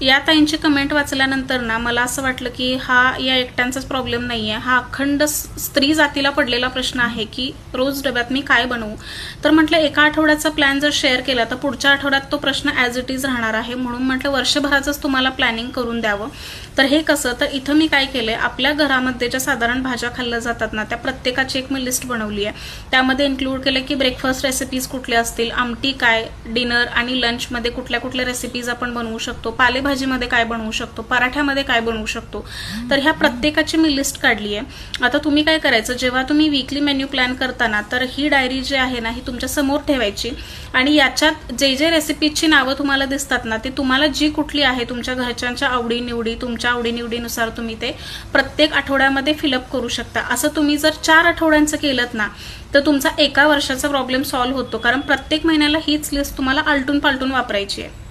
या ताईंची कमेंट वाचल्यानंतर ना मला असं वाटलं की हा या एकट्यांचाच प्रॉब्लेम नाही आहे, हा अखंड स्त्री जातीला पडलेला प्रश्न आहे की रोज डब्यात मी काय बनवू. तर म्हटलं एका आठवड्याचा प्लॅन जर शेअर केला तर पुढच्या आठवड्यात तो प्रश्न ॲज इट इज राहणार आहे, म्हणून म्हटलं वर्षभराचंच तुम्हाला प्लॅनिंग करून द्यावं. तर हे कसं, तर इथं मी काय केलंय, आपल्या घरामध्ये ज्या साधारण भाज्या खाल्ल्या जातात ना त्या प्रत्येकाची एक मी लिस्ट बनवली आहे. त्यामध्ये इन्क्लूड केलं की ब्रेकफास्ट रेसिपीज कुठल्या असतील, आमटी काय, डिनर आणि लंचमध्ये कुठल्या कुठल्या रेसिपीज आपण बनवू शकतो, पालेभाजीमध्ये काय बनवू शकतो, पराठ्यामध्ये काय बनवू शकतो. तर ह्या प्रत्येकाची मी लिस्ट काढली आहे. आता तुम्ही काय करायचं, जेव्हा तुम्ही वीकली मेन्यू प्लॅन करताना तर ही डायरी जी आहे ना ही तुमच्या समोर ठेवायची आणि याच्यात जे जे रेसिपीजची नावं तुम्हाला दिसतात ना ते तुम्हाला जी कुठली आहे तुमच्या घरच्यांच्या आवडीनिवडी, तुमच्या आवडीनिवडीनुसार तुम्ही ते प्रत्येक आठवड्यामध्ये फिलअप करू शकता. असं तुम्ही जर 4 आठवड्यांचं केलं ना तर तुमचा एका वर्षाचा प्रॉब्लेम सॉल्व्ह होतो, कारण प्रत्येक महिन्याला हीच लिस्ट तुम्हाला आलटून पालटून वापरायची आहे.